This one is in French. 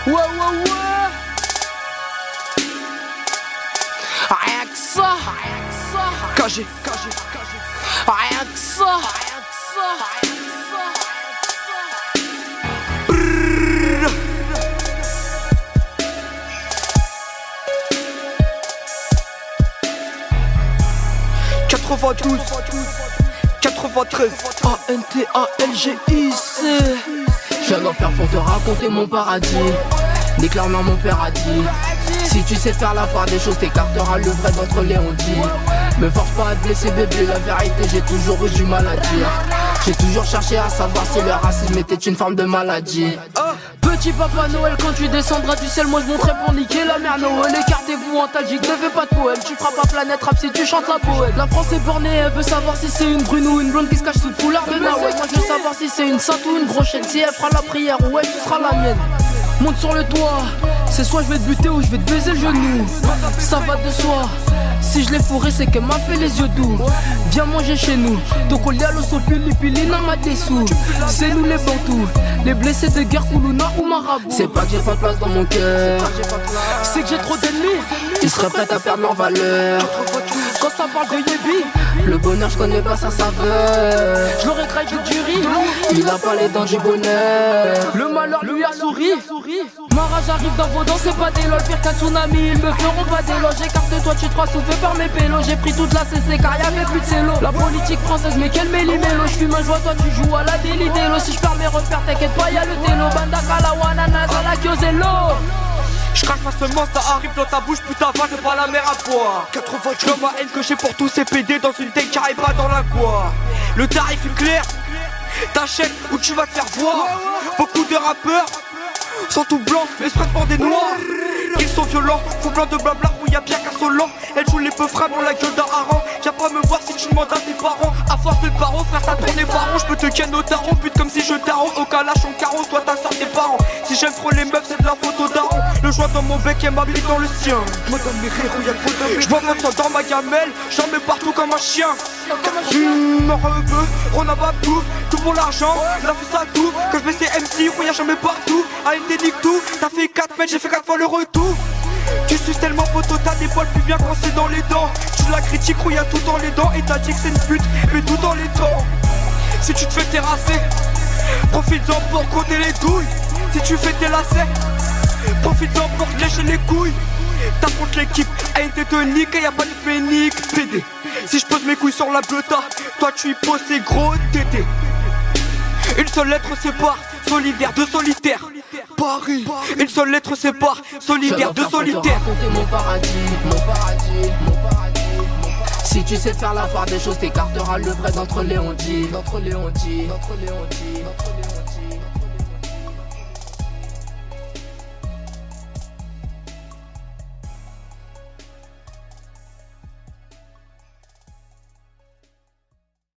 Ouais, ouais, ouais. Rien que ça. KG. Rien que ça. Brrr. 92 93 A-N-T-A-L-G-I-C. Je viens d'en faire pour te raconter mon paradis. Déclarement mon père a dit: si tu sais faire la part des choses, t'écarteras le vrai d'entre les on-dit. Me force pas à te blesser bébé, la vérité j'ai toujours eu du mal à dire. J'ai toujours cherché à savoir si le racisme était une forme de maladie. Petit papa Noël, quand tu descendras du ciel, moi je monterai pour niquer la mère Noël. Écartez-vous en Talgique, ne fais pas de poème. Tu feras pas planète rap si tu chantes la poète. La France est bornée, elle veut savoir si c'est une brune ou une blonde qui se cache sous le foulard de Nawel. Moi je veux savoir si c'est une sainte ou une brochette, si elle fera la prière ou elle, ce sera la mienne. Monte sur le toit, c'est soit je vais te buter ou je vais te baiser le genou. Ça va de soi, si je l'ai fourré c'est qu'elle m'a fait les yeux doux. Viens manger chez nous, donc on y a l'osso pili pili n'a ma dessous. C'est nous les bantous, les blessés de guerre Koulouna ou Marabout. C'est pas que j'ai pas de place dans mon cœur, c'est que j'ai trop d'ennemis. ils seraient prêts à perdre leur valeur. Quand ça parle de Yébi, Le bonheur je connais pas sa saveur. je l'aurais graillé du riz. Il a pas les dents du bonheur. Le malheur lui a souri. Mara j'arrive dans vos dents, c'est pas des lol. Pire qu'un tsunami, ils me feront pas d'éloge. Écarte-toi, tu te crois soufflé par mes pélos. J'ai pris toute la CC car y'avait plus de cello. La politique française, mais quel méli-mélo. J'fume un joie, toi tu joues à la déli-délo. Si j'perds mes repères, t'inquiète pas, y'a le télo. Banda Kalawana, Nazala, Kyozello. J'crache pas seulement, ça arrive dans ta bouche, putain, va, c'est pas la mer à boire. 80 je ma haine que j'ai pour tous ces PD dans une tech qui pas dans la quoi. Le tarif est clair, t'achètes ou tu vas te faire voir. Beaucoup de rappeurs sont tout blancs, mais se des noirs. Ils sont violents, font plein de blabla où y'a bien qu'insolent. Elle joue les peu frères dans la gueule d'un hareng. Viens pas me voir si tu demandes à tes parents. À force de paro, frère ça tourne les barons. J'peux te ken au tarot, pute comme si je tarot. Au calache en carreau, toi t'as ça tes parents. Si j'aime trop les meufs, c'est de la photo daron. Le joint dans mon bec et ma bite dans le sien. Madame mes rires, y'a trop de j'bois mon sang dans ma gamelle, j'en mets partout comme un chien. Moreux, on a pas tout pour l'argent, la fait ça tout. Quand je mets ces MC, on y a jamais partout. ALT nique tout, t'as fait 4 mètres, j'ai fait 4 fois le retour. Tu suces tellement photo, t'as des poils plus bien coincés dans les dents. Tu la critiques, il y a tout dans les dents. Et t'as dit que c'est une pute, mais tout dans les temps. Si tu te fais terrasser, profite-en pour compter les douilles. Si tu fais tes lacets, profite-en pour te lécher les couilles. T'affrontes l'équipe, ANT te nique et y'a pas de pénique. PD, si je pose mes couilles sur la bleuta, toi tu y poses tes gros tétés. Une seule lettre sépare, solidaire de solitaire. Paris, une seule lettre sépare, solidaire de solitaire. Raconter mon paradis, mon paradis, mon paradis. Si tu sais faire la part des choses, t'écarteras le vrai d'entre les on-dit. D'entre les on-dit, d'entre les on-dit, d'entre les on-dit.